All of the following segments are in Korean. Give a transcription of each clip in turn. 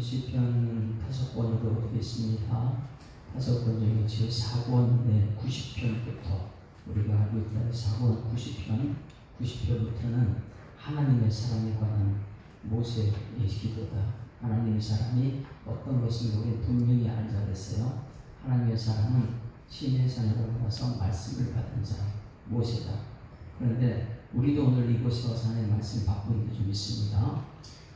시편 5권으로 되겠습니다. 5권 중에 제 4권 90편부터 우리가 알고 있다는 4권 90편부터는 하나님의 사랑에 관한 모세의 기도다. 하나님의 사랑이 어떤 것인가 우리는 분명히 알자 그랬어요. 하나님의 사랑은 시내 산에 올라가서 말씀을 받은 사람 모세다. 그런데 우리도 오늘 이곳에 와서 하나님의 말씀을 받고 있는 게 좀 있습니다.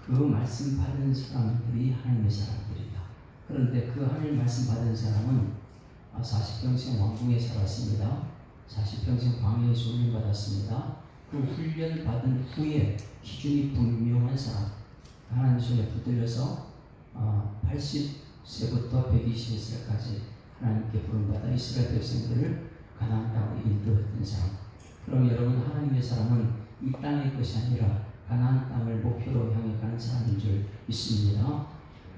그 말씀 받은 사람들이 하나님의 사람들이다. 그런데 그 하나님 말씀 받은 사람은 40평생 왕궁에 살았습니다. 40평생 광야에서 훈련받았습니다. 그 훈련 받은 후에 기준이 분명한 사람, 하나님 손에 붙들려서 80세부터 120세까지 하나님께 부름받아 이스라엘 백성들을 가나안 땅으로 인도했던 사람. 그럼 여러분, 하나님의 사람은 이 땅의 것이 아니라 가나안 땅을 목표로 향해 가는 사람인 줄 믿습니다.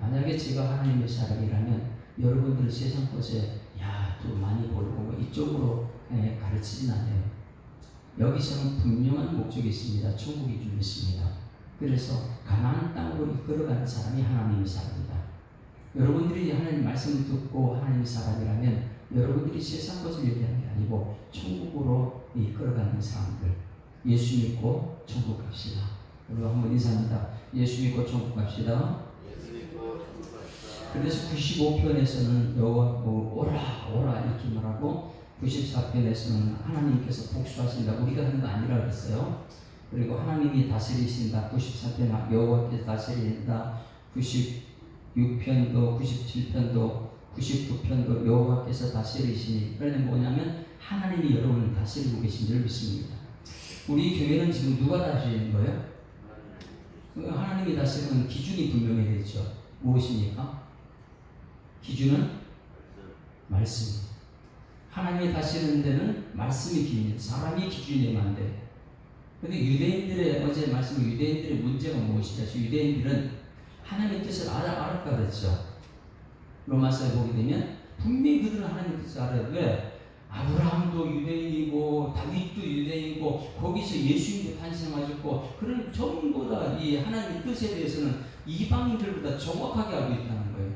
만약에 제가 하나님의 사람이라면 여러분들 세상 것에 돈 많이 벌고 이쪽으로 가르치진 않아요. 여기서는 분명한 목적이 있습니다. 천국이 좀 있습니다. 그래서 가나안 땅으로 이끌어가는 사람이 하나님의 사람이다. 여러분들이 하나님 말씀을 듣고 하나님의 사람이라면 여러분들이 세상 것을 얘기하는 게 아니고 천국으로 이끌어가는 사람들. 예수 믿고 천국 갑시다. 여러분 한번 인사합니다. 예수 믿고 천국 갑시다. 그래서 95편에서는 오라 이렇게 말하고 94편에서는 하나님께서 복수하신다. 우리가 하는 거 아니라 그랬어요. 그리고 하나님이 다스리신다. 93편 여호와께서 다스리신다. 96편도 97편도 99편도 여호와께서 다스리시니. 그러면 뭐냐면 하나님이 여러분을 다스리고 계신 줄 믿습니다. 우리 교회는 지금 누가 다스리는 거예요? 하나님이 다스리는 기준이 분명해야 되죠. 무엇입니까? 기준은 말씀입니다. 하나님이 다스리는 데는 말씀이 기준입니다. 사람이 기준이 되면 안 돼요. 근데 유대인들의 어제 말씀 유대인들의 문제가 무엇이냐? 유대인들은 하나님의 뜻을 알까 그랬죠. 로마서에 보게 되면 분명히 그들은 하나님의 뜻을 알아요. 왜? 아브라함도 유대인이고 다윗도 유대인이고 거기서 예수님도 탄생하셨고 그런 전부 다 이 하나님의 뜻에 대해서는 이방인들보다 정확하게 알고 있다는 거예요.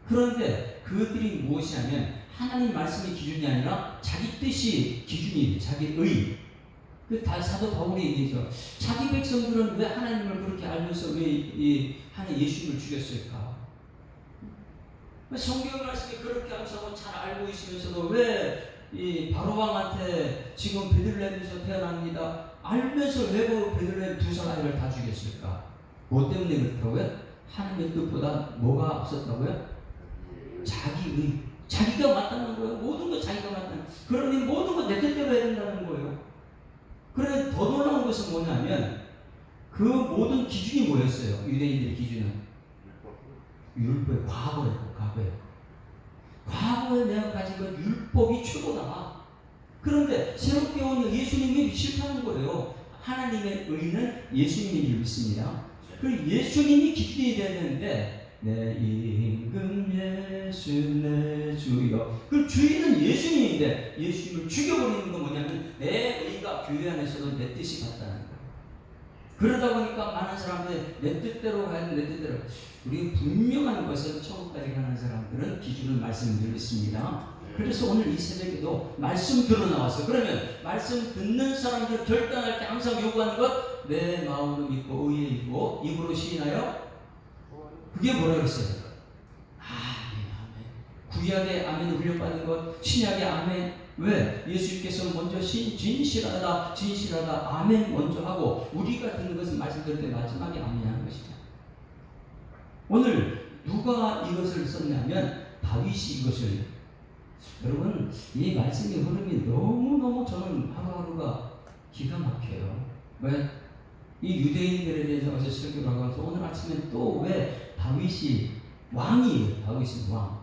그런데 그들이 무엇이냐면 하나님 말씀이 기준이 아니라 자기 뜻이 기준이에요. 자기 의. 그 사도 바울이 얘기죠. 자기 백성들은 왜 하나님을 그렇게 알면서 왜 하나님 예수님을 죽였을까? 성경 말씀이 그렇게 암사하고 잘 알고 있으면서도 왜 이 바로왕한테 지금 베들레헴에서 태어납니다. 알면서 왜 베들레헴 두 사람을 다 죽였을까? 뭐 때문에 그렇다고요? 하나님의 뜻보다 뭐가 앞섰다고요? 자기의. 자기가 맞다는 거예요. 모든 거 자기가 맞다는. 그러니 모든 거 내 뜻대로 해야 된다는 거예요. 그래 더 놀라운 것은 뭐냐면 그 모든 기준이 뭐였어요? 유대인들의 기준은 율법의 과거예요. 과거에 내가 가진 건 율법이 최고다. 그런데 새롭게 온 예수님이 싫다는 거예요. 하나님의 의는 예수님이 믿습니다. 그 예수님이 기준이 되는데 내 임금 예수 내 주여. 그 주인은 예수님인데 예수님을 죽여버리는 건 뭐냐면 내 의가 교회 안에서도 내 뜻이 같다는 거예요. 그러다 보니까 많은 사람들이 내 뜻대로 가야 내 뜻대로. 우리 분명한 것은 천국까지 가는 사람들은 기준을 말씀드리고 있습니다. 그래서 오늘 이 새벽에도 말씀 들어 나왔어요. 그러면 말씀 듣는 사람들 결단할 때 항상 요구하는 것 내 마음으로 믿고 의에 있고 입으로 시인하여 그게 뭐라 그랬어요? 아멘. 구약의 아멘 훈련받는 것, 신약의 아멘. 왜? 예수님께서 먼저 진실하다 아멘 먼저 하고 우리가 듣는 것은 말씀 들을 때 마지막에 아멘 하는 것이다. 오늘 누가 이것을 썼냐면 다윗이 이것을. 여러분 이 말씀의 흐름이 너무너무 저는 하루하루가 기가 막혀요. 왜? 이 유대인들에 대해서 어제 설교를 하면서 오늘 아침에 또 왜 다윗이 왕이에요. 다윗은 왕.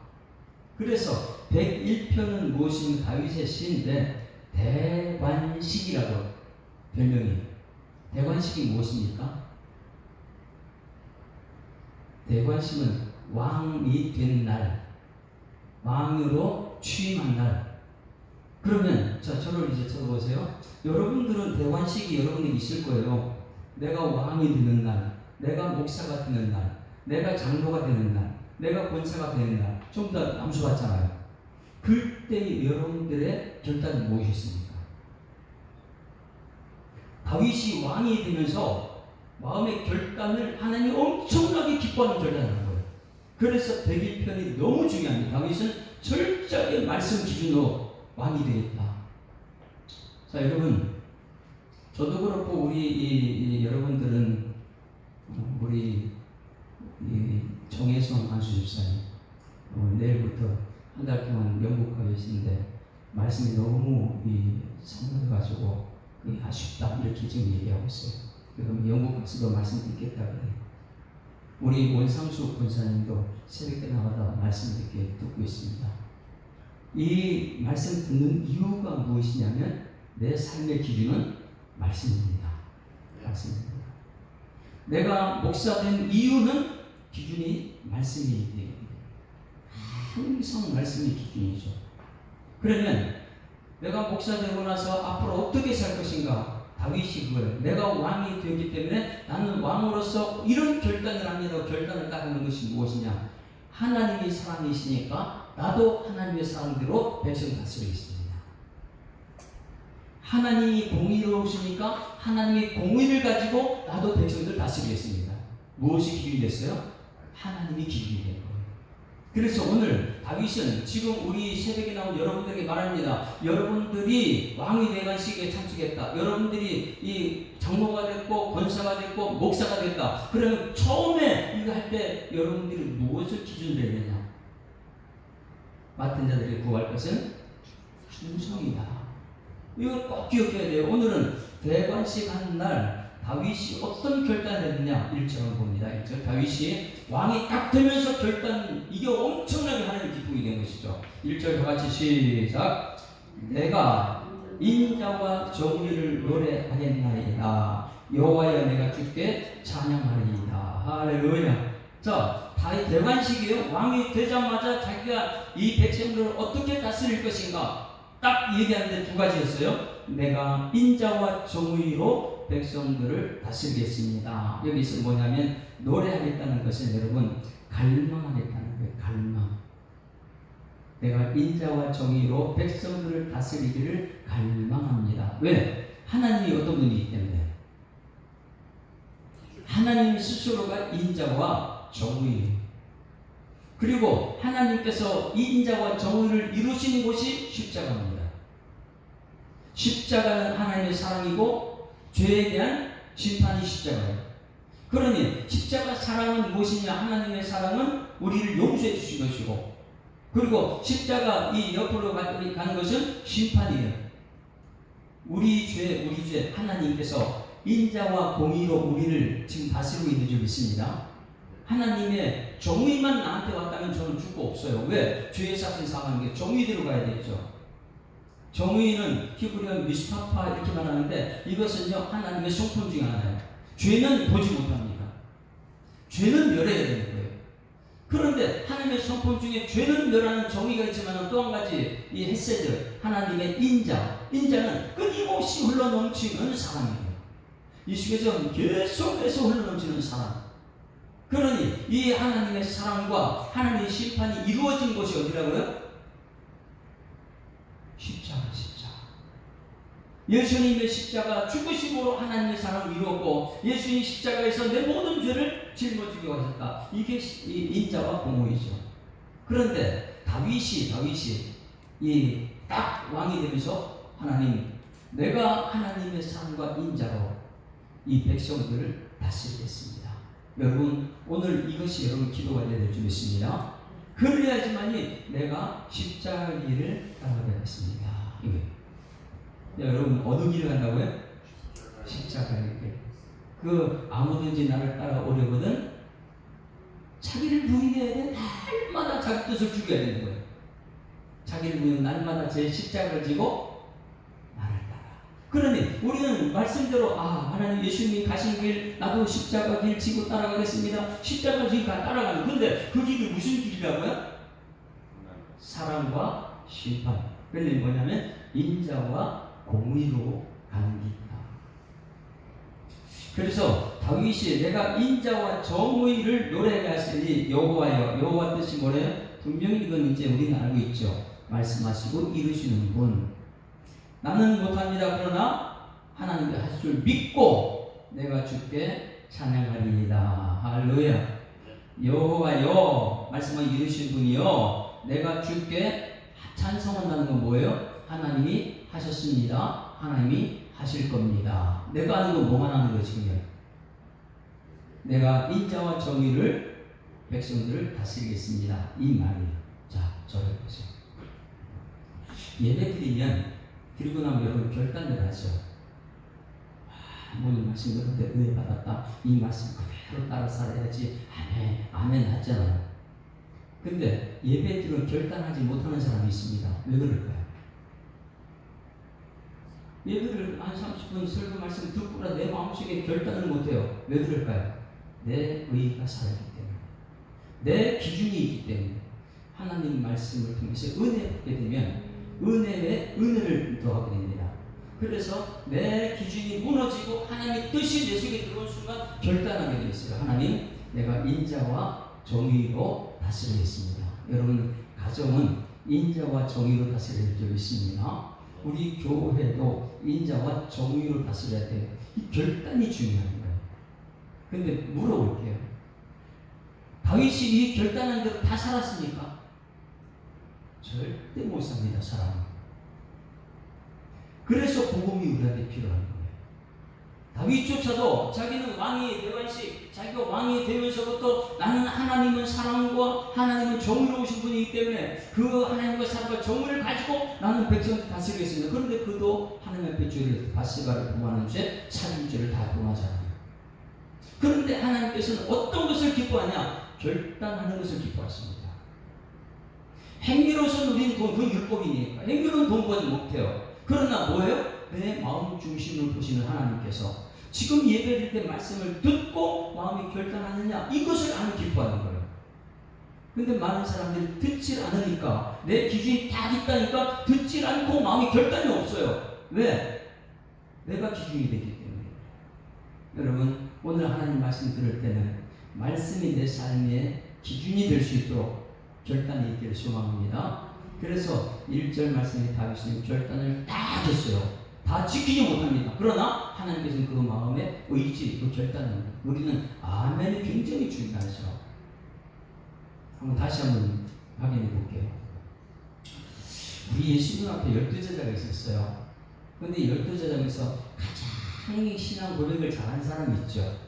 그래서 101편은 무엇이면 다윗의 시인데 대관식이라고 별명이에요. 대관식이 무엇입니까? 대관식은 왕이 된 날, 왕으로 취임한 날. 그러면 저를 이제 쳐보세요. 여러분들은 대관식이 여러분에게 있을 거예요. 내가 왕이 되는 날, 내가 목사가 되는 날, 내가 장로가 되는 날, 내가 권사가 되는 날, 좀 더 암수받잖아요. 그때 여러분들의 결단은 무엇이었습니까? 다윗이 왕이 되면서 마음의 결단을 하나님이 엄청나게 기뻐하는 결단을 한 거예요. 그래서 101편이 너무 중요합니다. 다윗은 철저하게 말씀 기준으로 왕이 되겠다. 자, 여러분, 저도 그렇고 우리 여러분들은 우리 정혜성 안수 집사님 내일부터 한 달 동안 영국 가 계시는데 말씀이 너무 상처가지고 아쉽다 이렇게 지금 얘기하고 있어요. 그럼 영국 가서도 말씀 듣겠다 그래요. 우리 원상수 권사님도 새벽에 나가다 말씀 듣고 있습니다. 이 말씀 듣는 이유가 무엇이냐면 내 삶의 기준은 말씀입니다. 말씀입니다. 내가 목사된 이유는 기준이 말씀이 되거든요. 항상 말씀이 기준이죠. 그러면 내가 목사되고 나서 앞으로 어떻게 살 것인가? 다윗이 그걸 내가 왕이 되기 때문에 나는 왕으로서 이런 결단을 합니다. 결단을 따르는 것이 무엇이냐? 하나님이 사랑이시니까 나도 하나님의 사랑대로 백성 다스리겠습니다. 하나님이 공의로우시니까 하나님의 공의를 가지고 나도 백성들 다스리겠습니다. 무엇이 기준이 됐어요? 하나님이 기준이 된 거예요. 그래서 오늘 다윗은 지금 우리 새벽에 나온 여러분들에게 말합니다. 여러분들이 왕이 되간식에 참석했다. 여러분들이 이 장로가 됐고 권사가 됐고 목사가 됐다. 그러면 처음에 이거 할 때 여러분들이 무엇을 기준으로 해야 되냐? 맡은 자들이 구할 것은 충성이다. 이걸 꼭 기억해야 돼요. 오늘은 대관식 하는 날 다윗이 어떤 결단을 했느냐 1절을 봅니다. 1절 다윗이 왕이 딱 되면서 결단 이게 엄청나게 하나님 기쁨이 된 것이죠. 1절 다 같이 시작. 내가 인자와 정의를 노래하겠나이다. 여호와여 내가 주께 찬양하리이다. 할렐루야. 자, 다윗 대관식이에요. 왕이 되자마자 자기가 이 백성들을 어떻게 다스릴 것인가 딱 얘기하는데 두 가지였어요. 내가 인자와 정의로 백성들을 다스리겠습니다. 여기서 뭐냐면 노래하겠다는 것은 여러분 갈망하겠다는 거예요. 갈망. 내가 인자와 정의로 백성들을 다스리기를 갈망합니다. 왜? 하나님이 어떤 분이기 때문에. 하나님 스스로가 인자와 정의. 그리고 하나님께서 이 인자와 정의를 이루신 곳이 십자가입니다. 십자가는 하나님의 사랑이고 죄에 대한 심판이 십자가예요. 그러니 십자가 사랑은 무엇이냐? 하나님의 사랑은 우리를 용서해 주신 것이고, 그리고 십자가 이 옆으로 가는 것은 심판이에요. 우리 죄 하나님께서 인자와 공의로 우리를 지금 다스리고 있는 줄 믿습니다. 하나님의 정의만 나한테 왔다면 저는 죽고 없어요. 왜? 죄의 삭은 사망인 게 정의대로 가야 되죠. 정의는 히브리어 미스파파 이렇게 말하는데 이것은요 하나님의 성품 중에 하나예요. 죄는 보지 못합니다. 죄는 멸해야 되는 거예요. 그런데 하나님의 성품 중에 죄는 멸하는 정의가 있지만 또 한 가지 이 헤세드 하나님의 인자는 끊임없이 흘러넘치는 사랑이에요. 이 속에서 계속해서 흘러넘치는 사랑. 그러니 이 하나님의 사랑과 하나님의 심판이 이루어진 곳이 어디라고요? 십자가. 예수님의 십자가 죽으심으로 하나님의 사랑을 이루었고 예수님 십자가에서 내 모든 죄를 짊어지고 하셨다. 이게 인자와 공의죠. 그런데 다윗이 이 딱 왕이 되면서 하나님 내가 하나님의 사랑과 인자로 이 백성들을 다스리겠습니다. 여러분 오늘 이것이 여러분 기도가 되어야 될 줄 믿습니다. 그래야지만이 내가 십자가 길을 따라가겠습니다. 여러분 어느 길을 간다고요? 십자가의 길. 그 아무든지 나를 따라오려거든 자기를 부인해야 돼. 날마다 자기 뜻을 죽여야 되는 거예요. 자기를 부인 날마다 제 십자가를 지고 나를 따라. 그러니 우리는 말씀대로 하나님 예수님이 가신 길 나도 십자가 길 지고 따라가겠습니다. 십자가 길 따라가는. 근데 그 길이 무슨 길이라고요? 사랑과 심판. 그러니 뭐냐면 인자와 공의로 가는 길이다. 그래서 다윗이 내가 인자와 정의를 노래하시니 여호와여, 여호와 뜻이 뭐래요? 분명히 이건 이제 우리는 알고 있죠. 말씀하시고 이루시는 분. 나는 못합니다. 그러나 하나님이 하실 줄 믿고 내가 주께 찬양하리이다. 할렐루야. 여호와여, 말씀을 이루신 분이요, 내가 주께 찬송한다는 건 뭐예요? 하나님이 하셨습니다. 하나님이 하실 겁니다. 내가 하는 건 뭐만 하는 거지 그냥? 내가 인자와 정의를 백성들을 다스리겠습니다. 이 말이에요. 자, 저를 보세요. 예배 드리면 드리고 나면 여러분 결단을 하죠. 오늘 말씀 들었는데 은혜 받았다. 이 말씀 그대로 따라 살아야지. 아멘, 아멘 하잖아요. 근데 예배 드리면 결단하지 못하는 사람이 있습니다. 왜 그럴까요? 예배를 한 30분 설교 말씀 듣고라 내 마음속에 결단을 못해요. 왜 그럴까요? 내 의가 살아있기 때문에, 내 기준이 있기 때문에. 하나님 말씀을 통해서 은혜 받게 되면 은혜에 은혜를 더하게 됩니다. 그래서 내 기준이 무너지고 하나님의 뜻이 내 속에 들어온 순간 결단하게 되어 있어요. 하나님, 내가 인자와 정의로 다스리겠습니다. 여러분, 가정은 인자와 정의로 다스려야 되어 있습니다. 우리 교회도 인자와 정의로 다스려야 돼요. 이 결단이 중요한 거예요. 근데 물어볼게요. 다윗이 이 결단한 대로 다 살았습니까? 절대 못 삽니다, 사람은. 그래서 복음이 우리한테 필요한 거예요. 다윗조차도 자기는 왕이 되관식, 자기가 왕이 되면서부터 나는 하나님은 사랑과 하나님은 정의로우신 분이기 때문에 그 하나님과 사랑과 정의를 가지고 나는 백성을 다스리겠습니다. 그런데 그도 하나님 앞에 죄를, 바세바를 범하는 죄, 살인죄를 다 범하잖아요. 그런데 하나님께서는 어떤 것을 기뻐하냐? 결단하는 것을 기뻐하십니다. 행위로서는 우리는 그건 율법이니까 행위로는 돈 벌지 못해요. 그러나 뭐예요? 내 마음 중심을 보시는 하나님께서 지금 예배드릴 때 말씀을 듣고 마음이 결단하느냐, 이것을 아는 기뻐하는 거예요. 근데 많은 사람들이 듣질 않으니까, 내 기준이 다 있다니까 듣질 않고 마음이 결단이 없어요. 왜? 내가 기준이 되기 때문에. 여러분, 오늘 하나님 말씀 들을 때는 말씀이 내 삶의 기준이 될 수 있도록 결단이 있기를 소망합니다. 그래서 1절 말씀에 다윗은 결단을 다 했어요. 다 지키지 못합니다. 그러나 하나님께서는 그 마음의 의지, 그 결단을, 우리는 아멘이 굉장히 중요하죠. 다시 한번 확인해 볼게요. 우리 예수님 앞에 12제자가 있었어요. 그런데 12제자 중에서 가장 신앙 고백을 잘하는 사람이 있죠.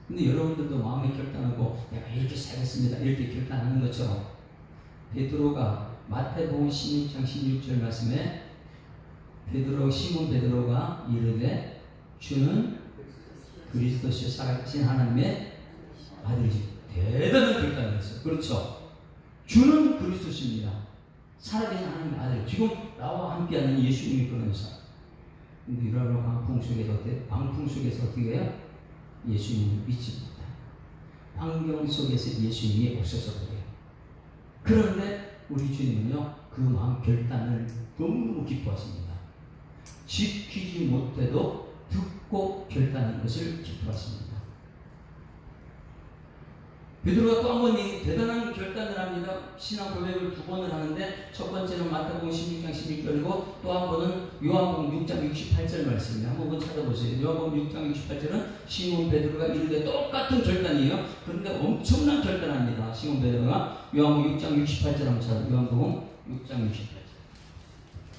근데 여러분들도 마음에 결단하고 내가 이렇게 살겠습니다, 이렇게 결단하는 것처럼 베드로가 마태복음 16장 16절 말씀에 시몬 베드로가 이르되 주는 그리스도시요 살아계신 하나님의 아들이지. 대단한 결단을 했어요. 그렇죠? 주는 그리스도십니다. 살아계신 하나님의 아들. 지금 나와 함께하는 예수님이 그런 사람. 근데 이러한 방풍 속에서 어떻게 해요? 예수님을 믿지 못해요. 환경 속에서 예수님이 없어서 그래요. 그런데 우리 주님은요, 그 마음 결단을 너무너무 기뻐하십니다. 지키지 못해도 듣고 결단하는 것을 기뻐하십니다. 베드로가 또 한 번 대단한 결단을 합니다. 신앙 고백을 2번을 하는데, 첫 번째는 마태복음 16장 16절이고 또 한 번은 요한복음 6장 68절 말씀입니다. 한번 찾아보세요. 요한복음 6장 68절은 시몬 베드로가 이르되 똑같은 결단이에요. 그런데 엄청난 결단합니다. 시몬 베드로가 요한복음 6장 68절 한번 찾아보세요. 요한복음 6장 68절.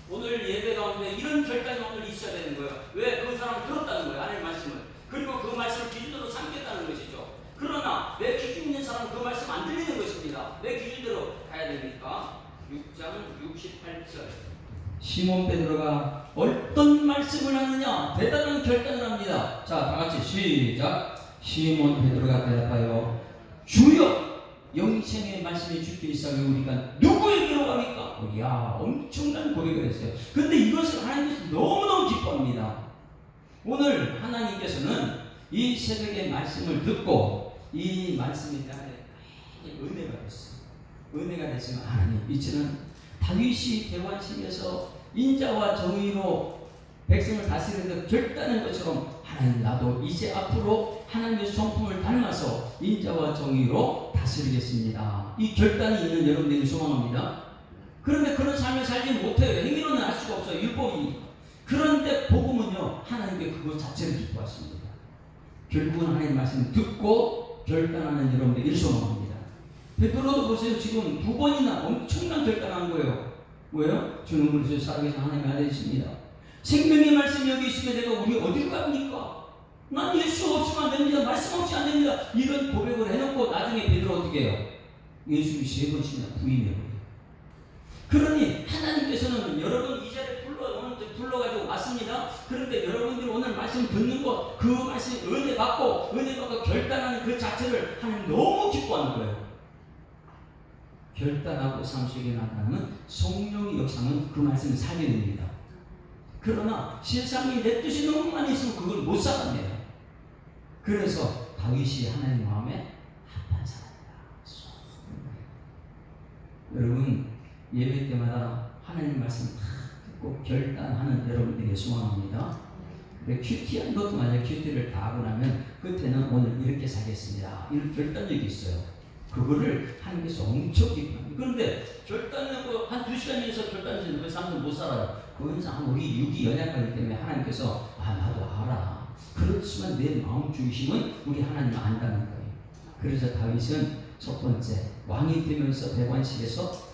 오늘 예배 가운데 이런 결단이 오늘 있어야 되는 거예요. 왜? 그 사람을 들었다는 거예요. 하나님의 말씀을. 그리고 그 말씀을 기준으로 삼겠다는 것이죠. 그러나 내 기준 있는 사람은 그 말씀 안 들리는 것입니다. 내 기준대로 가야 되니까. 6장 68절. 시몬 베드로가 어떤 말씀을 하느냐? 대단한 결단을 합니다. 자, 다 같이 시작. 시몬 베드로가 대답하여 주여, 영생의 말씀이 주께 있사오니 우리가 누구에게로 갑니까? 이야, 엄청난 고백을 했어요. 근데 이것을 하나님께서 너무너무 기뻐합니다. 오늘 하나님께서는 이 새벽의 말씀을 듣고 이 말씀에 대한 은혜가 됐어요. 은혜가 됐으면 하나님, 이제는 다윗이 대관식에서 인자와 정의로 백성을 다스리는 결단한 것처럼 하나님 나도 이제 앞으로 하나님의 성품을 닮아서 인자와 정의로 다스리겠습니다. 이 결단이 있는 여러분들이 소망합니다. 그런데 그런 삶을 살지 못해요. 행위로는 할 수가 없어요. 율법이니까. 그런데 복음은요, 하나님께 그것 자체를 기뻐하십니다. 결국은 하나님 말씀을 듣고 결단하는 여러분들이 소망합니다. 베드로도 보세요. 지금 2번이나 엄청난 결단한 거예요. 뭐예요? 주는 그리스도 살아계신 하나님의 아들이십니다. 생명의 말씀이 여기 있으면 내가 우리 어디로 갑니까? 난 예수 없으면 안 됩니다. 말씀 없이 안 됩니다. 이런 고백을 해놓고 나중에 베드로 어떻게 해요? 예수님이 3번씩이나 부인해버려요. 그러니 하나님께서는 여러분 이 자리에 불러가지고 왔습니다. 그런데 여러분들이 오늘 말씀 듣는 것, 그 말씀 은혜 받고 결단하는 그 자체를 하나님 너무 기뻐하는 거예요. 결단하고 삶 속에 나타나는 성령의 역사는 그 말씀을 살게 됩니다. 그러나 세상이 내 뜻이 너무 많이 있으면 그걸 못 살아내요. 그래서 다윗이 하나님 마음에 합한 사람이다. 여러분 예배 때마다 하나님 말씀 다 듣고 결단하는 여러분들에게 소망합니다. 큐티한 것도 맞아요. 큐티를 다 하고 나면 끝에는 오늘 이렇게 살겠습니다. 이런 결단력이 있어요. 그거를 하나님께서 엄청 기뻐합니다. 그런데 결단하고 한 2시간에서 결단하시는 그 사람들 못 살아요. 그건 우리 육이 연약하기 때문에 하나님께서 나도 알아. 그렇지만 내 마음 중심은 우리 하나님은 안다는 거예요. 그래서 다윗은 첫 번째 왕이 되면서 대관식에서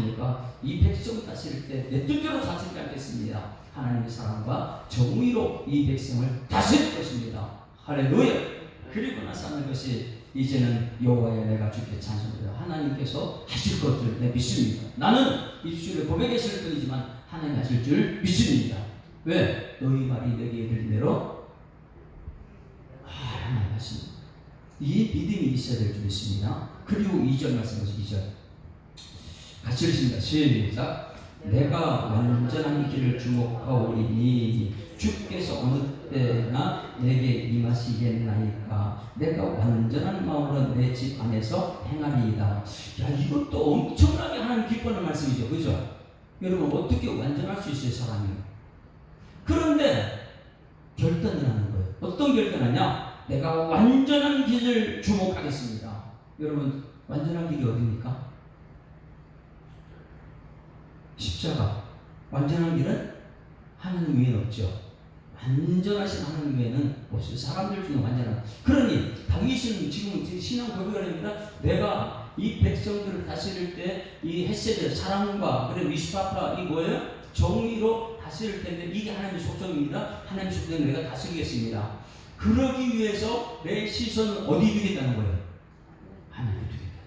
내가 이 백성 다스릴 때 내 뜻대로 다스리지 않겠습니다. 하나님의 사랑과 정의로 이 백성을 다스릴 것입니다. 할렐루야. 그리고 나서 하는 것이 이제는 여호와여 내가 주께 찬송드려 하나님께서 하실 것을 내 믿습니다. 나는 입술에 고백했을 뿐이지만 하나님 하실 줄 믿습니다. 왜? 너희 말이 내게 이를 대로 하나님 하십니다. 이 믿음이 있어야 될 줄 믿습니다. 그리고 2절 말씀하시죠. 2절 같이 읽습니다. 시작. 내가 완전한 길을 주목하오리니 주께서 어느 때나 내게 임하시겠나이까. 내가 완전한 마음으로 내 집 안에서 행하리이다. 야, 이것도 엄청나게 하나님 기뻐하는 말씀이죠. 그죠? 여러분 어떻게 완전할 수 있어요, 사람이? 그런데 결단을 하는 거예요. 어떤 결단하냐? 내가 완전한 길을 주목하겠습니다. 여러분 완전한 길이 어디입니까? 십자가. 완전한 길은 하나님 외에는 없죠. 완전하신 하나님 외에는 없어요. 사람들 중에 완전한. 그러니 다윗은 지금 신앙 고백을 합니다. 내가 이 백성들을 다스릴 때 이 헤세드 사랑과 그리고 미스파파 이 뭐예요? 정의로 다스릴 텐데 이게 하나님의 속성입니다. 하나님의 속성은 내가 다스리겠습니다. 그러기 위해서 내 시선을 어디 두겠다는 거예요? 하나님께 두겠다.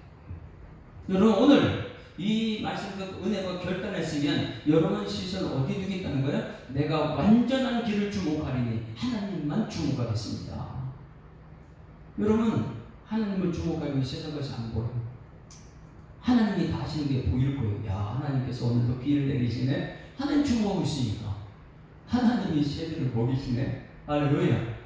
여러분 오늘 이 말씀과 은혜가 결단했으면 여러분 시선을 어디 두겠다는 거예요? 내가 완전한 길을 주목하리니 하나님만 주목하겠습니다. 여러분 하나님을 주목하면 세상 것이 안 보여요. 하나님이 다 하시는 게 보일 거예요. 야, 하나님께서 오늘도 비를 내리시네. 하나님 주목하고 있으니까 하나님이 세대를 먹이시네. 할렐루야.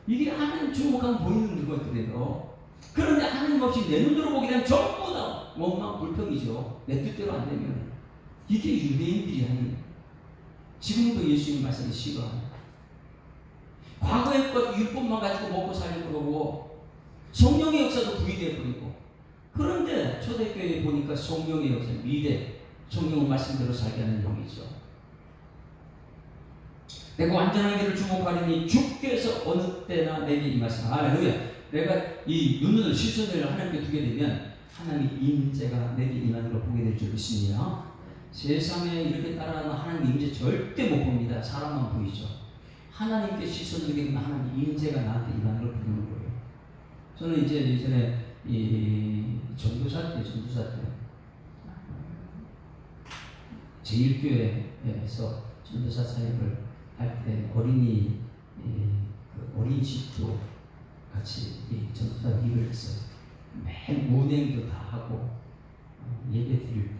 이게 하나님 주목하면 보이는 것들이에요. 그런데 하나님 없이 내 눈으로 보게 되면 전부 다 원망 불평이죠. 내 뜻대로 안 되면. 이게 유대인들이 하는, 지금도 예수님 말씀이 싫어합니다. 과거의 것 율법만 가지고 먹고 살려고 그러고 성령의 역사도 부인해버리고. 그런데 초대교회에 보니까 성령의 역사, 미래, 성령의 말씀대로 살게 하는 영이죠. 내가 완전한 길을 주목하리니 주께서 어느 때나 내게 임하시나. 할렐루야. 내가 이 눈을 시선을 하나님께 두게 되면 하나님의 임재가 내게 임하는 걸 보게 될 줄 믿습니다. 세상에 이렇게 따라하는 하나님의 임재 절대 못 봅니다. 사람만 보이죠. 하나님께 시선을 두게 되면 하나님의 임재가 나한테 임하는 걸 보는 거예요. 저는 이제 예전에 이 전도사 때 제1교회에서 전도사 사역을 할 때 어린이 어린 집도 같이 이 전도사 일을 했어요. 매일 운행도 다 하고 예배 드릴 때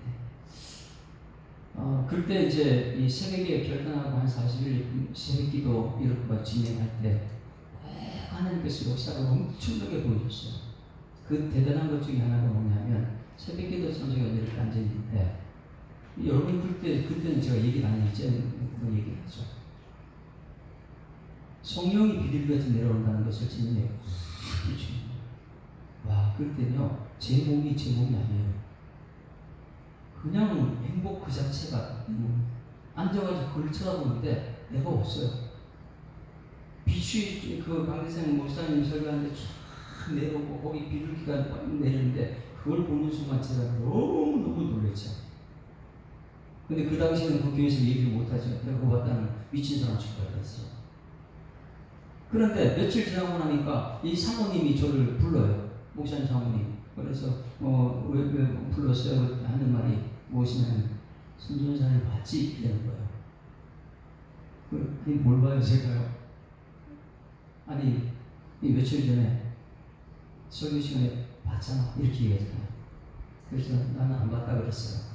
그때 이제 이 새벽에 결단하고 한 40일 새벽기도 이런 거 진행할 때 하나님께서 역사를 엄청나게 보여줬어요. 그 대단한 것 중에 하나가 뭐냐면 새벽기도 선생가 이렇게 앉아 있는데 여러분 그때는 제가 얘기 안 했죠. 그런 얘기를 하죠. 성령이 비둘기같이 내려온다는 것을 진정해요. 와, 그럴 때는요, 제 몸이 아니에요. 그냥 행복 그 자체가 앉아가지고 그걸 쳐다보는데 내가 없어요. 빛이 그 강대생 목사님 설교하는데 쫙 내려오고 거기 비둘기가 내리는데 그걸 보는 순간 제가 너무 놀랬죠. 근데 그 당시에는 그 교회에서 얘기를 못하죠. 내가 그거 봤다는 미친 사람 취급받았어요. 그런데 며칠 지나고 나니까 이 사모님이 저를 불러요. 목사님 사모님. 그래서 왜 불렀어요? 하는 말이 무엇이냐면 선전사님 봤지? 이러는 거예요. 아니 뭘 봐요 제가요? 아니 이 며칠 전에 설교 시간에 봤잖아 이렇게 얘기하잖아요. 그래서 나는 안 봤다 그랬어요.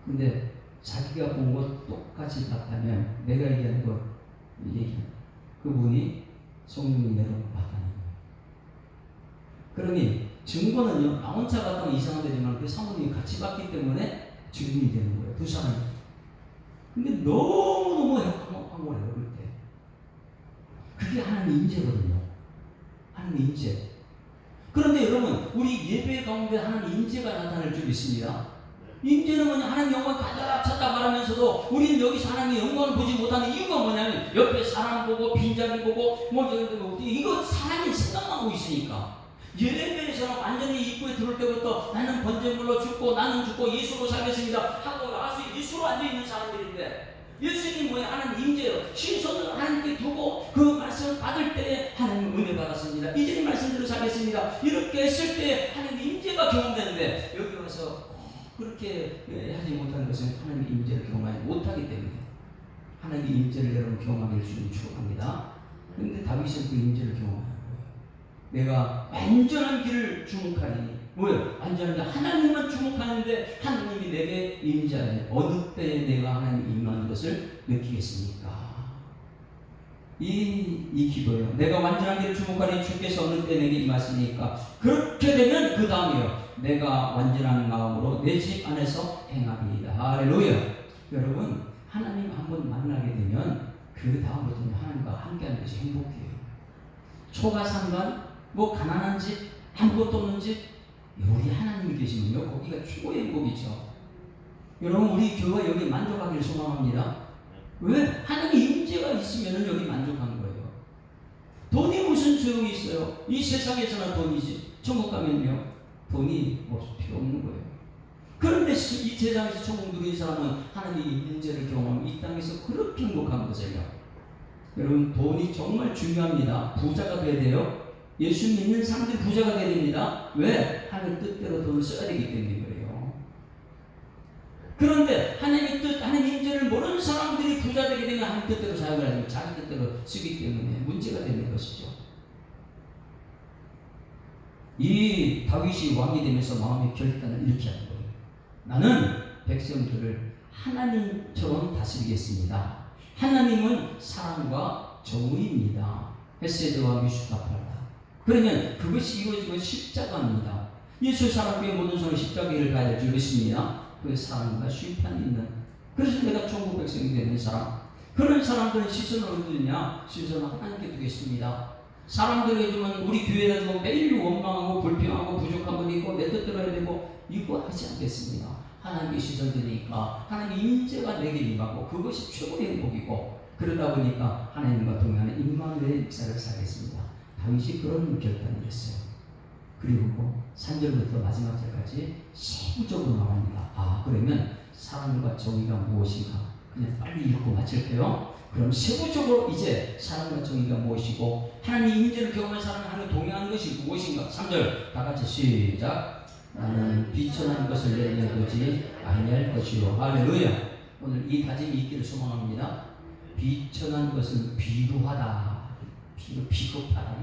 근데 자기가 본 것 똑같이 봤다면 내가 얘기하는 거 얘기하는 그분이 성령이 내려온 거 봤다는 거예요. 그러니 증거는요, 나 혼자 봤다면 이상한 데지만 그 사모님이 같이 봤기 때문에 증인이 되는 거예요. 두 사람이. 근데 너무너무 황홀해요, 그때. 그게 하나님 임재거든요. 하나님 임재. 그런데 여러분, 우리 예배 가운데 하나님 임재가 나타날 줄 믿습니다. 임재는 뭐냐? 하나님 영광을 가져라 찾다 말하면서도 우리는 여기서 하나님의 영광을 보지 못하는 이유가 뭐냐면 옆에 사람 보고 빈자리 보고 이거 사람이 생각하고 있으니까. 예배에서는 완전히 입구에 들어올 때부터 나는 번제물로 죽고 나는 죽고 예수로 살겠습니다 하고 나와서 예수로 앉아있는 사람들인데 예수님 뭐야? 하나님 임재요. 신선을 하나님께 두고 그 말씀을 받을 때에 하나님 은혜 받았습니다. 이제 말씀대로 살겠습니다. 이렇게 했을 때 하나님 임재가 경험되는데 여기 와서 그렇게 하지 못하는 것은 하나님의 임재를 경험하지 못하기 때문에 하나님의 임재를 여러분 경험하기를 주님 축원합니다. 그런데 다윗은 그 임재를 경험하는 거예요. 내가 완전한 길을 주목하니 뭐예요? 완전한 길 하나님만 주목하는데 하나님이 내게 임재하니 어느 때에 내가 하나님 임하는 것을 느끼겠습니까? 이 기도예요. 내가 완전한 길을 주목하니 주께서 어느 때 내게 임하시니까 그렇게 되면 그 다음이요. 내가 완전한 마음으로 내 집 안에서 행하리이다. 할렐루야. 여러분 하나님 한번 만나게 되면 그 다음부터는 하나님과 함께하는 것이 행복해요. 초가 상관 뭐 가난한 집 아무것도 없는 집 우리 하나님이 계시면요 거기가 최고의 행복이죠. 여러분 우리 교회가 여기 만족하기를 소망합니다. 왜? 하나님의 임재가 있으면 여기 만족하는 거예요. 돈이 무슨 소용이 있어요? 이 세상에서나 돈이지. 천국 가면요 돈이 필요 없는 거예요. 그런데 이 세상에서 천국 누린 사람은 하나님의 임재를 경험하면 이 땅에서 그렇게 행복한 것을요. 여러분 돈이 정말 중요합니다. 부자가 돼야 돼요. 예수 믿는 사람들이 부자가 돼야 됩니다. 왜? 하나님 뜻대로 돈을 써야 되기 때문에 그래요. 그런데 하나님의 뜻, 하나님의 임재를 모르는 사람들이 부자 되게 되면 하나님 뜻대로 사용을 하면 자기 뜻대로 쓰기 때문에 문제가 되는 것이죠. 이 다윗이 왕이 되면서 마음의 결단을 이렇게 하는 거예요. 나는 백성들을 하나님처럼 다스리겠습니다. 하나님은 사랑과 정의입니다. 헤세드와 미슈카파라. 그러면 그것이 이루어지면 십자가입니다. 예수 사랑교회 모든 성을 십자가를 가야 줄 믿습니다. 그 사랑과 심판이 있는. 그래서 내가 천국 백성이 되는 사람. 그런 사람들은 시선을 어디 두냐? 시선을 하나님께 두겠습니다. 사람들에게 주면 우리 교회에 뭐 매일 원망하고 불평하고 부족한 건 있고 내 뜻대로 해야 되고 이거 하지 않겠습니다. 하나님께 시선 드리니까 하나님의 임재가 내게 임하고 그것이 최고의 행복이고 그러다 보니까 하나님과 동행하는 임마누엘의 역사를 살겠습니다. 다윗이 그런 결단을 했어요. 그리고 3절부터 마지막 절까지 세부적으로 말합니다. 그러면 사랑과 정의가 무엇인가 그냥 빨리 읽고 마칠게요. 그럼 세부적으로 이제 사랑과 정의가 무엇이고 하나님의 임재를 경험한 사람은 하나님 동행하는 것이 무엇인가. 3절 다 같이 시작. 나는 비천한 것을 내려두지 아니할 것이요. 할렐루야. 오늘 이 다짐이 있기를 소망합니다. 비천한 것은 비루하다. 비겁하다.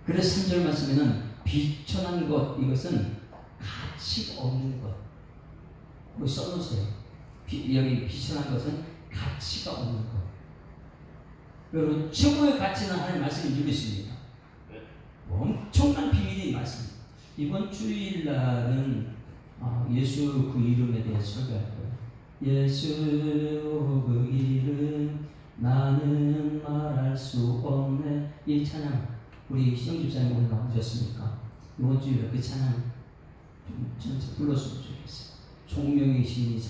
그래서 3절 말씀에는 비천한 것 이것은 가치가 없는 것. 여기 써놓으세요. 여기 비천한 것은 가치가 없는 것. 여러분 최고의 가치는 하나님 말씀이 누리십니다. 엄청난 비밀이 말씀. 이번 주일날은 예수 그 이름에 대해 설교할 거예요. 예수 그 이름 나는 말할 수 없네. 이 찬양 우리 시영 집사님 오늘 나오셨습니까? 이번 주에 그 찬양 좀 전체 불렀으면 좋겠어요. 송명희 시인이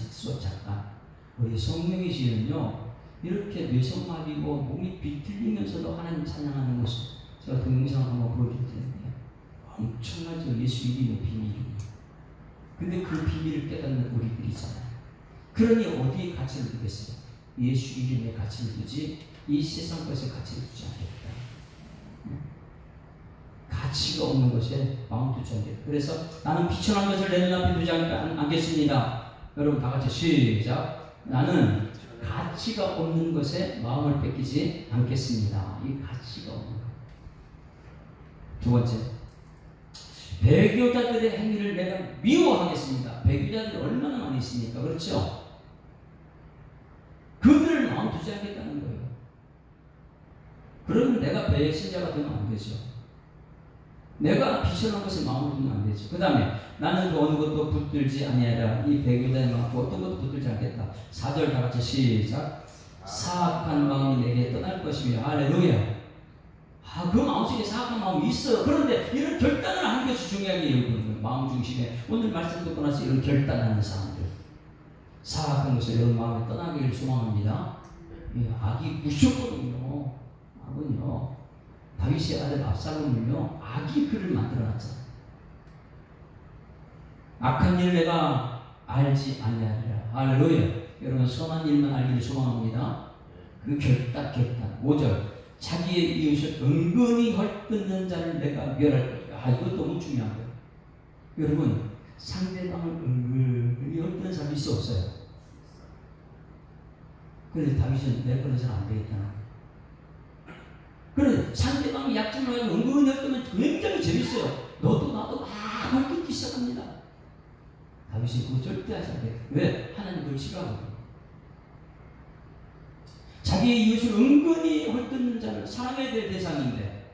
작가. 우리 송명희 시인은요 이렇게 뇌성마비고 몸이 비틀리면서도 하나님 찬양하는 모습 제가 동영상 한번 보여줄 텐데 엄청나죠. 예수 이름의 비밀이. 근데 그 비밀을 깨닫는 우리들이잖아요. 그러니 어디에 가치를 두겠어요? 예수 이름에 가치를 두지 이 세상 것에 가치를 두지 않겠다. 가치가 없는 것에 마음 두지 않겠다. 그래서 나는 비천한 것을 내 눈앞에 두지 않겠습니다. 여러분 다 같이 시작. 나는 가치가 없는 것에 마음을 뺏기지 않겠습니다. 이 가치가 없는 것. 두 번째, 배교자들의 행위를 내가 미워하겠습니다. 배교자들이 얼마나 많이 있습니까? 그렇죠? 그들을 마음 두지 않겠다는 거예요. 그러면 내가 배신자가 되면 안 되죠. 내가 비천한 것에 마음을 두면 안 되죠. 그 다음에 나는 그 어느 것도 붙들지 아니하라. 이 배교자의 마음 어떤 것도 붙들지 않겠다. 4절 다 같이 시작. 사악한 마음이 내게 떠날 것이며 할렐루야. 그 마음속에 사악한 마음이 있어요. 그런데 이런 결단을 하는 것이 중요하게 여러분. 마음 중심에 오늘 말씀 듣고 나서 이런 결단하는 사람들 사악한 것을 여러분 마음에 떠나기를 소망합니다. 악이 무섭거든요. 악은요. 다윗의 아들 압살롬은요 악이 그를 만들어놨잖아요. 악한 일을 내가 알지 아니하리라. 할렐루야. 여러분 선한 일만 알기를 소망합니다. 그 결단 5절 자기의 이웃을 은근히 헐뜯는 자를 내가 멸할 것이다. 이거 너무 중요한 거예요. 여러분 상대방을 은근히 헐뜯는 사람이 있어 없어요? 그래서 다윗은 내가 그런 사람 안 되겠다는 거예요. 그래 상대방이 약점을 가지고 은근히 헐뜯으면 굉장히 재밌어요. 너도 나도 막 헐뜯기 시작합니다. 다윗이 그거 절대 하지 않아요. 왜? 하나님 그걸 싫어하거든요. 자기의 이웃을 은근히 헐뜯는 자를 사랑해야 될 대상인데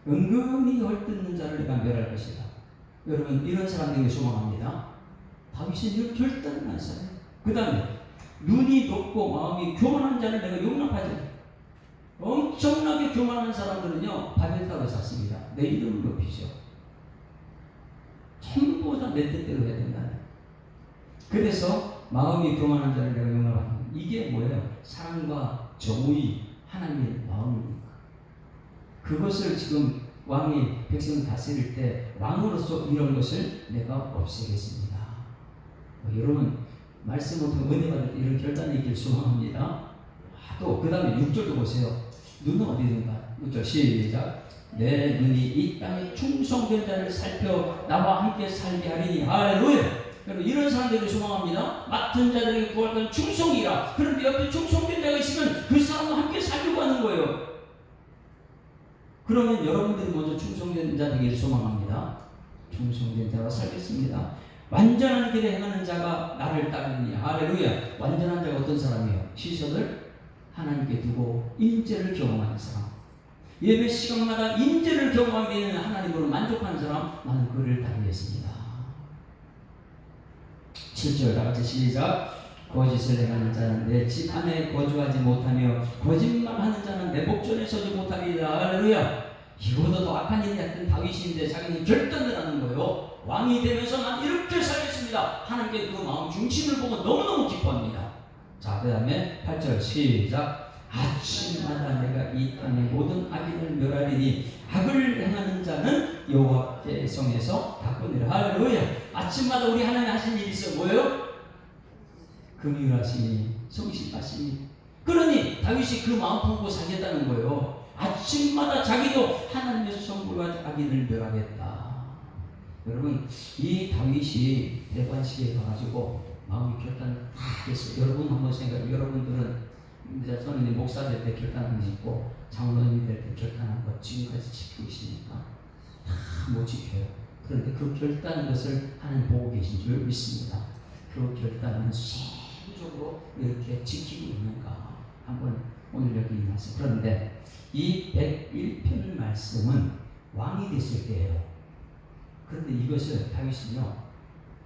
은근히 헐뜯는 자를 내가 멸할 것이다. 여러분 이런 사람들에게 소망합니다. 다윗은 이런 결단을 한 사람이에요. 그 다음에 눈이 높고 마음이 교만한 자를 내가 용납하지 않아요. 엄청나게 교만한 사람들은요 바벨탑을 샀습니다. 내 이름을 높이죠. 전부 다 내 뜻대로 해야 된다는. 그래서 마음이 교만한 자를 내가 용납하는. 이게 뭐예요? 사랑과 정의 하나님의 마음입니다. 그것을 지금 왕이 백성을 다스릴 때 왕으로서 이런 것을 내가 없애겠습니다. 여러분 말씀을 통해 은혜 받을 때 이런 결단이 있길 소망합니다. 또 그 다음에 6절도 보세요. 눈은 어디든가 6절 시작. 내 눈이 이 땅에 충성된 자를 살펴 나와 함께 살게 하리니 할렐루야. 여러분 이런 사람들을 소망합니다. 맡은 자들에게 구할 충성이라. 그런데 옆에 충성된 자가 있으면 그 사람과 함께 살려고 하는 거예요. 그러면 여러분들이 먼저 충성된 자 되기를 소망합니다. 충성된 자와 살겠습니다. 완전한 길에 행하는 자가 나를 따르니 할렐루야. 완전한 자가 어떤 사람이에요? 시선을 하나님께 두고 인재를 경험하는 사람. 예배 시간마다 인재를 경험하게 되는 하나님으로 만족하는 사람. 나는 그를 따르겠습니다. 7절 다 같이 시작. 거짓을 행하는 자는 내 집 안에 거주하지 못하며 거짓말하는 자는 내 목전에 서지 못하리라. 할렐루야. 이보다 더 악한 일이 했던 다윗인데 자기는 결단을 하는 거예요. 왕이 되면서 난 이렇게 살겠습니다. 하나님께 그 마음 중심을 보고 너무너무 기뻐합니다. 자, 그 다음에 8절 시작. 아침마다 내가 이 땅의 모든 악인을 멸하리니 악을 행하는 자는 여호와의 성에서 바꾸니라. 할렐루야. 아침마다 우리 하나님 하신 일이 있어요. 뭐예요? 긍휼하시니 성실하시니. 그러니 다윗이 그 마음 품고 살겠다는 거예요. 아침마다 자기도 하나님의 성불과 악인을 멸하겠다. 여러분 이 다윗이 대관식에 가가지고 마음이 결단을 다 했어요. 여러분 한번 생각해. 여러분들은 저는 목사 될 때 결단한 게 있고 장로님이 될 때 결단한 것 지금까지 지키고 있으니까 다 못 지켜요. 그런데 그 결단한 것을 하나님 보고 계신 줄 믿습니다. 그 결단은 세부적으로 이렇게 지키고 있는가 한번 오늘 여기 말씀. 그런데 이 101편 말씀은 왕이 됐을 때예요. 그런데 이것을 다윗은요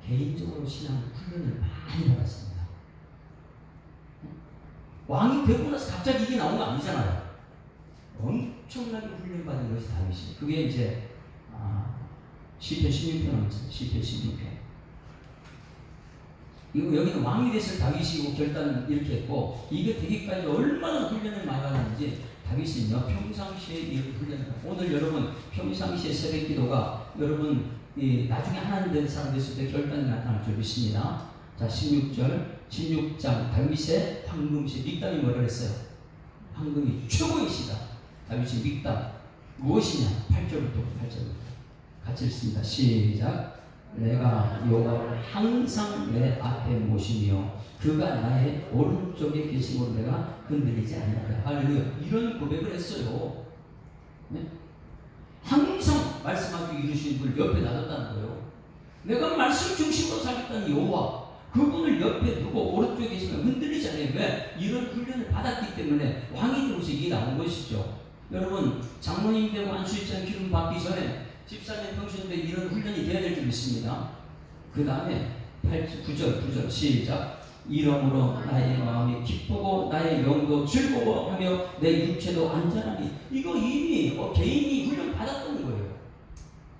개인적으로 신앙 훈련을 많이 받았습니다. 왕이 되고 나서 갑자기 이게 나온 거 아니잖아요. 엄청나게 훈련받은 것이 다윗이. 그게 이제 시편 16편은 시편 16편. 이거 여기는 왕이 됐을 다윗이고 결단 이렇게 했고, 이게 되기까지 얼마나 훈련을 많이 받았는지 다윗은요 평상시에 이 훈련을 받고, 오늘 여러분 평상시에 새벽기도가 여러분 나중에 하나님 된 사람 됐을 때 결단이 나타날 줄 믿습니다. 자 16장 다윗의 황금시 믹담이 뭐라 그랬어요? 황금이 최고의 시다. 다윗의 믹담 무엇이냐? 8절부터 8절부터 같이 읽습니다. 시작. 내가 여호와를 항상 내 앞에 모시며 그가 나의 오른쪽에 계심으로 내가 흔들리지 않는다. 할렐루야. 이런 고백을 했어요. 네? 항상 말씀하고 이루신 분을 옆에 놔뒀다는 거예요. 내가 말씀 중심으로 살겠다는 여호와, 그분을 옆에 두고 오른쪽에 계시면 흔들리지 않아요. 왜? 이런 훈련을 받았기 때문에 왕이 되면서 이게 나온 것이죠. 여러분 장로님 되고 안수집사님 기름 받기 전에 집사님 평신대 이런 훈련이 되어야 될 줄 믿습니다. 그 다음에 9절 시작. 이러므로 나의 마음이 기쁘고 나의 영도 즐거워하며 내 육체도 안전하니. 이거 이미 개인이 훈련 받았던 거예요.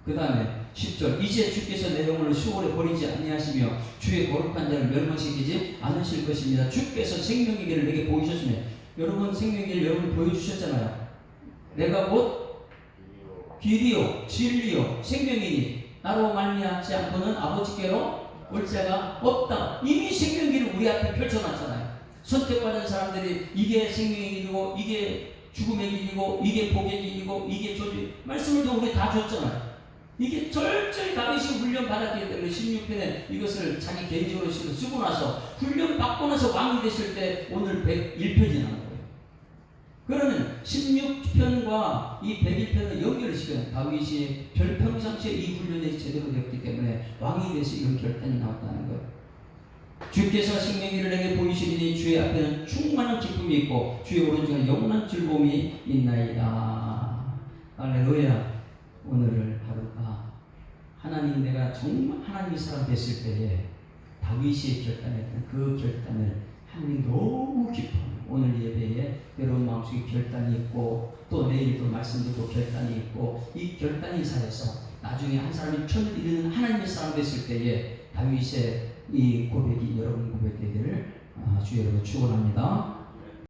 그 다음에 10절. 이제 주께서 내 영혼을 수월에 버리지 아니하시며 주의 거룩한 자를 멸망시키지 않으실 것입니다. 주께서 생명의 길을 내게 보이셨으며, 여러분 생명의 길을 여러분 보여주셨잖아요. 내가 곧 길이요 진리요 생명이니 나로 말미암지 않고는 아버지께로 올 자가 없다. 이미 생명길을 우리 앞에 펼쳐놨잖아요. 선택받은 사람들이 이게 생명의 길이고 이게 죽음의 길이고 이게 복의 길이고 이게 조지 말씀을 또 우리 다 줬잖아요. 이게 철저히 다윗이 훈련받았기 때문에 16편에 이것을 자기 개인적으로 쓰고 나서 훈련받고 나서 왕이 되실 때 오늘 101편이 나온 거예요. 그러면 16편과 이 101편을 연결시켜요. 다윗이 별평상시에 이 훈련이 제대로 되었기 때문에 왕이 돼서 이런 결단이 나왔다는 거예요. 주께서 생명길을 내게 보이시리니 주의 앞에는 충만한 기쁨이 있고 주의 오른쪽에 영원한 즐거움이 있나이다. 할렐루야. 오늘을 하루가 하나님, 내가 정말 하나님의 사람 됐을 때에 다윗이 결단했던 그 결단을 하나님 너무 기뻐요. 오늘 예배에 여러분 마음속에 결단이 있고 또 내일도 말씀 듣고 결단이 있고, 이 결단이 쌓여서 나중에 한 사람이 천을 이루는 하나님의 사람 됐을 때에 다윗의 이 고백이 여러분 고백되기를 주의 이름으로 축원합니다.